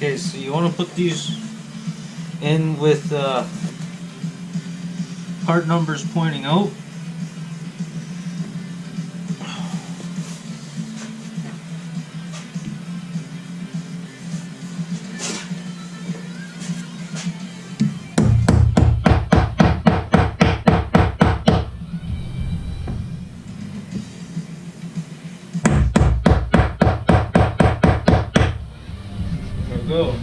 Okay, so you want to put these in with part numbers pointing out. There we go.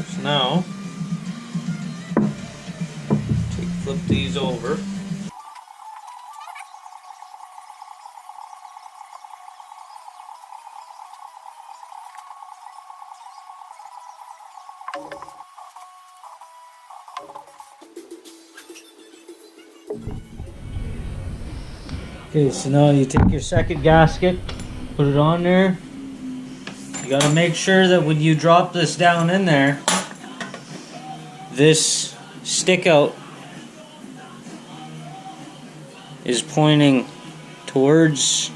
So now, flip these over. Okay, so now you take your second gasket, put it on there. You gotta make sure that when you drop this down in there, this stick out is pointing towards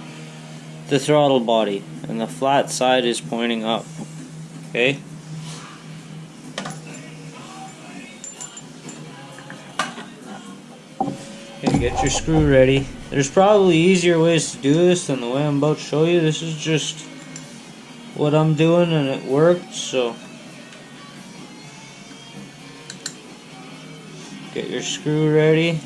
the throttle body and the flat side is pointing up. Okay? Okay, get your screw ready. There's probably easier ways to do this than the way I'm about to show you. This is just what I'm doing and it worked, so get your screw ready.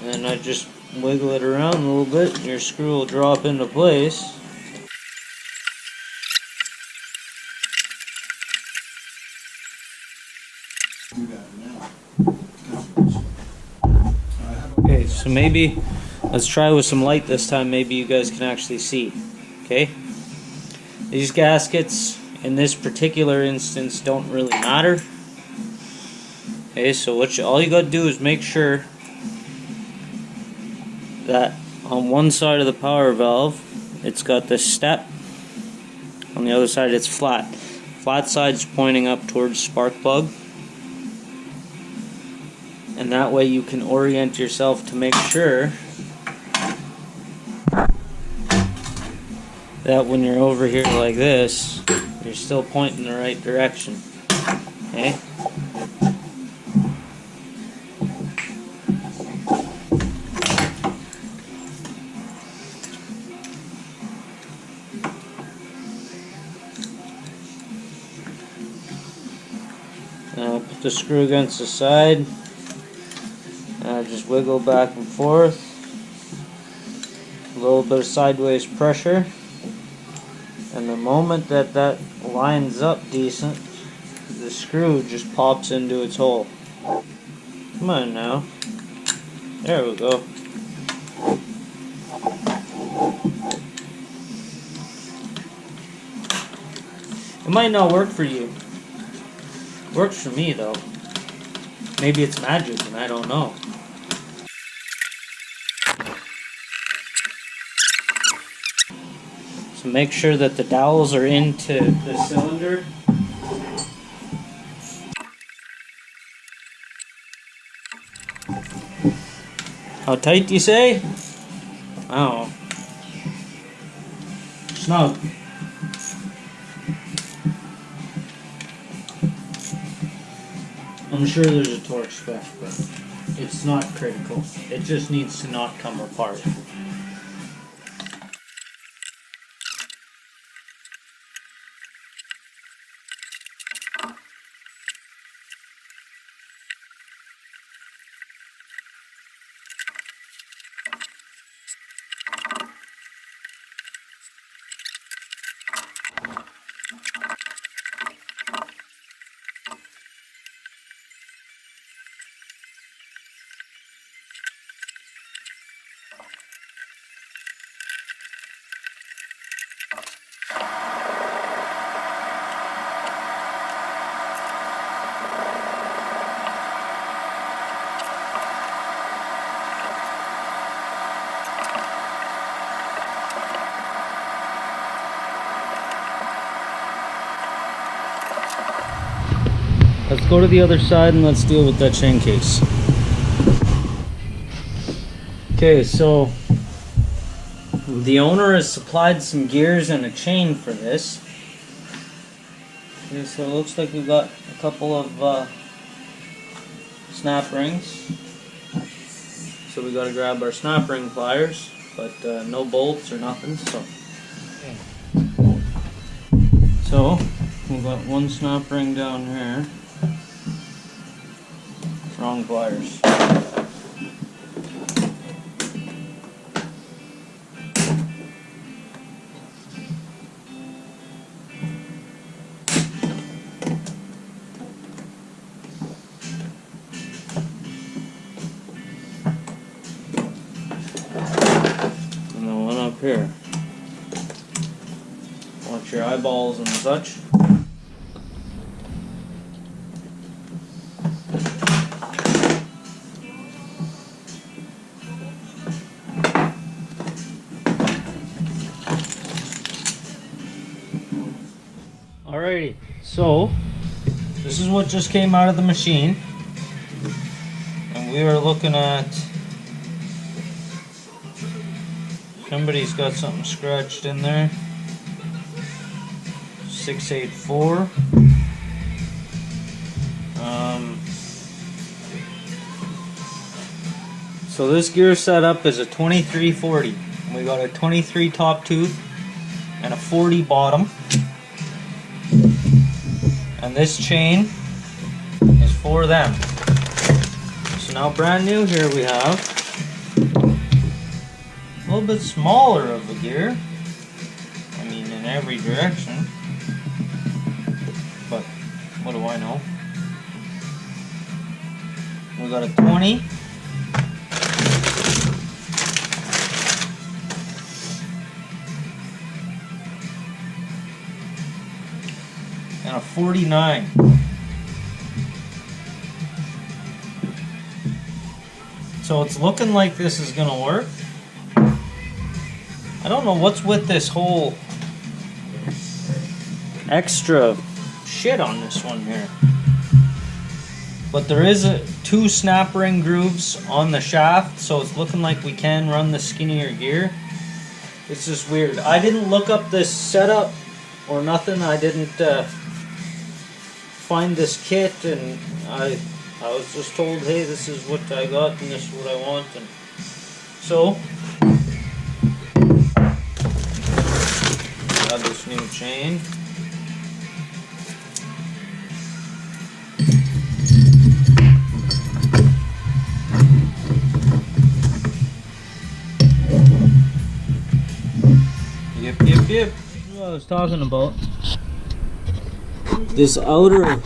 And I just wiggle it around a little bit and your screw will drop into place. Okay, so maybe let's try with some light this time. Maybe you guys can actually see. Okay? These gaskets in this particular instance don't really matter. Okay, so all you gotta do is make sure that on one side of the power valve it's got this step, on the other side it's flat. Flat side's pointing up towards spark plug, and that way you can orient yourself to make sure that when you're over here like this, you're still pointing the right direction. Okay? Now put the screw against the side. Just wiggle back and forth. A little bit of sideways pressure. And the moment that that lines up decent, the screw just pops into its hole. Come on now. There we go. It might not work for you. Works for me though. Maybe it's magic and I don't know. So make sure that the dowels are into the cylinder. How tight do you say? I don't know. Snug. I'm sure there's a torque spec, but it's not critical. It just needs to not come apart. Let's go to the other side and let's deal with that chain case. Okay, so The owner has supplied some gears and a chain for this. Okay, so it looks like we've got a couple of snap rings. So we got to grab our snap ring pliers, but no bolts or nothing. So we've got one snap ring down here. Wrong pliers. And the one up here. Watch your eyeballs and such. Alrighty, so this is what just came out of the machine, and we are looking at, somebody's got something scratched in there, 684. So this gear setup is a 2340. We got a 23 top tooth and a 40 bottom. And this chain is for them. So now brand new here we have a little bit smaller of a gear. I mean in every direction. But what do I know? We got a 20. And a 49. So it's looking like this is gonna work. I don't know what's with this whole extra shit on this one here. But there is two snap ring grooves on the shaft, so it's looking like we can run the skinnier gear. It's just weird. I didn't look up this setup or nothing. I didn't find this kit, and I was just told, hey, this is what I got and this is what I want. And so got this new chain. Yep. What I was talking about. This outer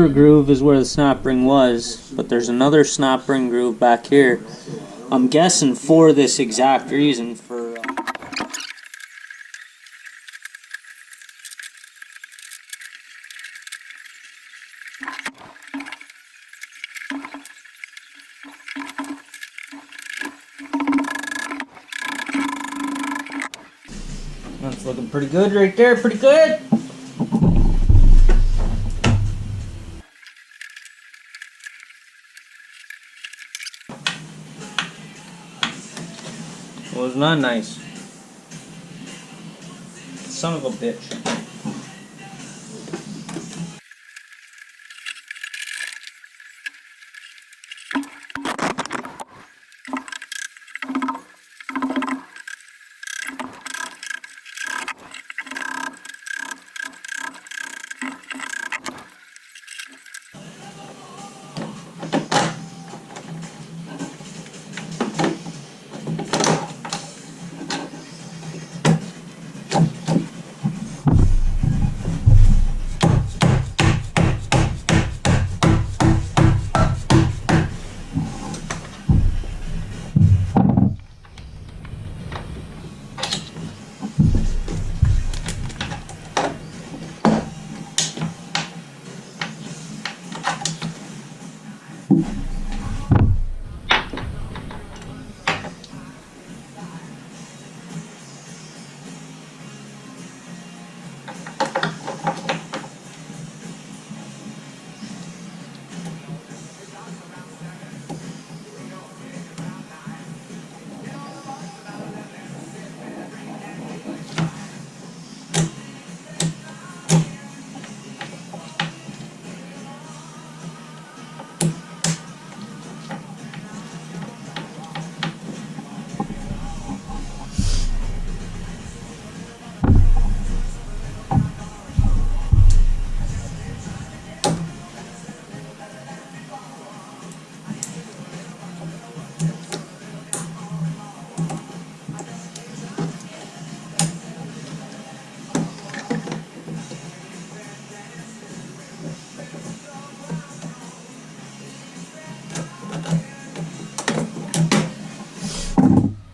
groove is where the snap ring was, but there's another snap ring groove back here. I'm guessing for this exact reason, for that's looking pretty good right there, pretty good. Well, it's not nice. Son of a bitch.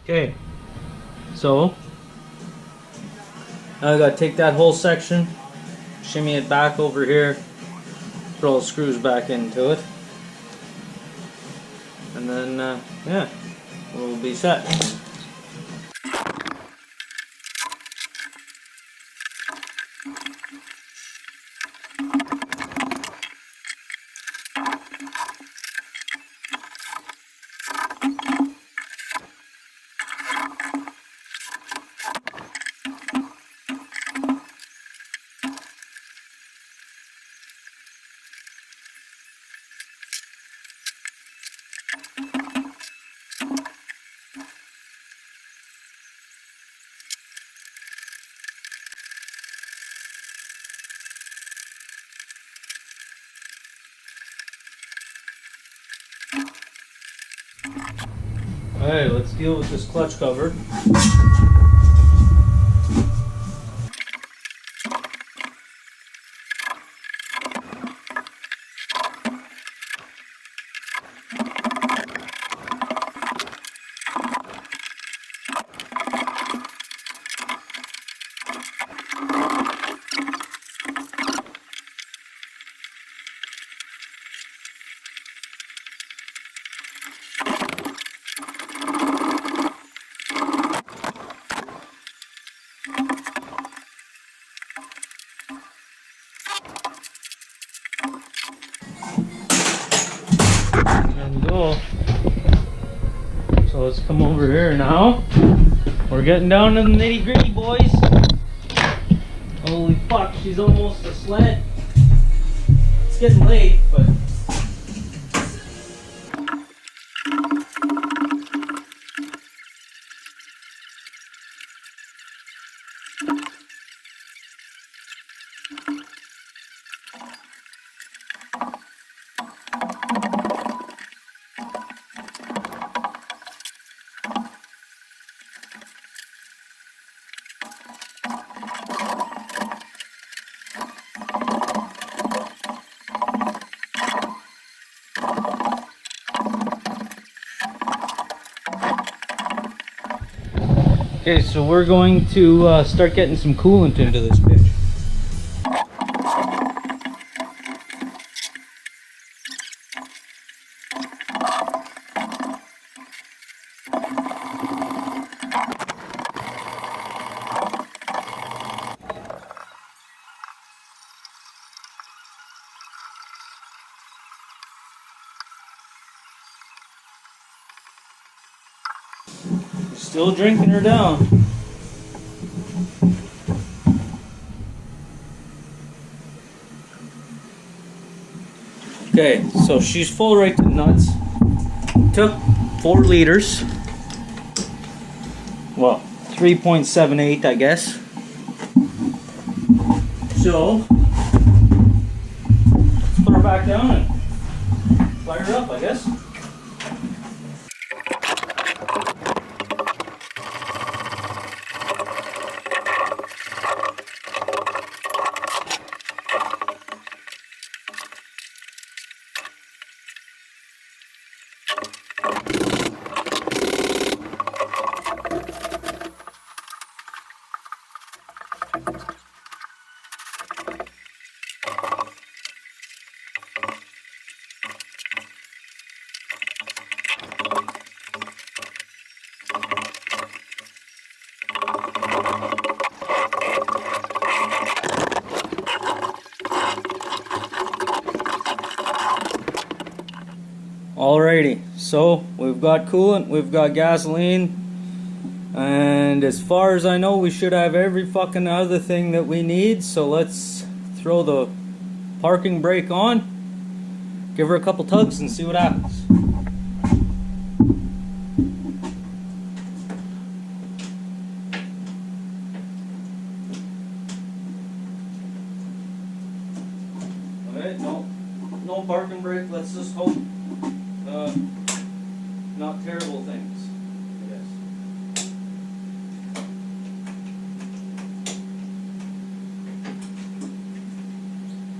Okay, so now I gotta take that whole section, shimmy it back over here, throw the screws back into it, and then yeah, we'll be set. Alright, let's deal with this clutch cover. And go. So let's come over here now. We're getting down to the nitty gritty, boys. Holy fuck, she's almost a sled. It's getting late, but okay, so we're going to start getting some coolant into this bitch. Still drinking her down. Okay, so she's full right to nuts. Took 4 liters. Well, 3.78, I guess. So, let's put her back down and fire her up, I guess. Alrighty, so we've got coolant, we've got gasoline, and as far as I know we should have every fucking other thing that we need, so let's throw the parking brake on, give her a couple tugs and see what happens. Alright, no parking brake, let's just hope not terrible things, I guess.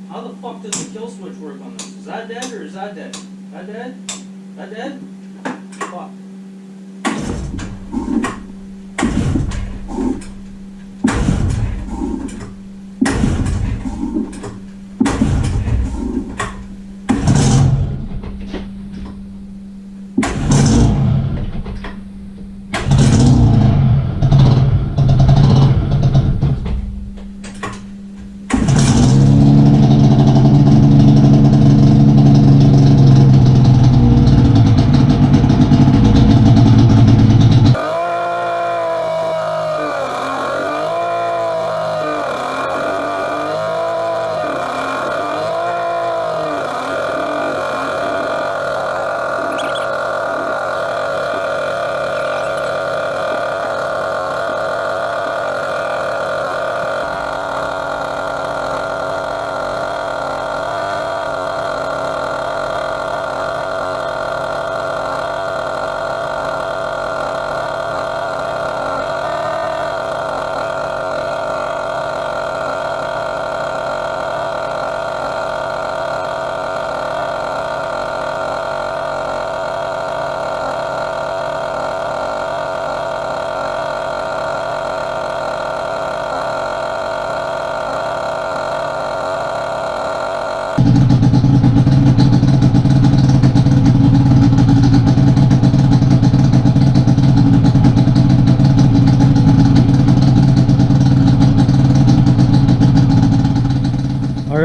How the fuck does the kill switch work on this? Is that dead or is that dead? That dead? That dead? Fuck.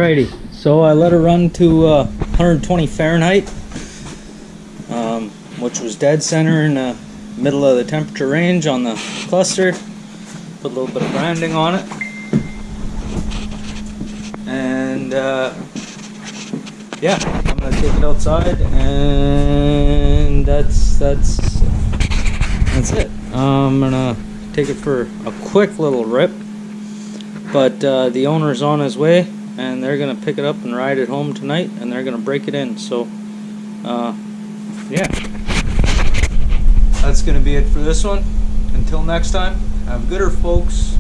Alrighty, so I let her run to 120 Fahrenheit, which was dead center in the middle of the temperature range on the cluster. Put a little bit of branding on it, and yeah, I'm gonna take it outside, and that's it. I'm gonna take it for a quick little rip, but the owner's on his way, and they're gonna pick it up and ride it home tonight, and they're gonna break it in. So yeah, that's gonna be it for this one. Until next time, have a gooder, folks.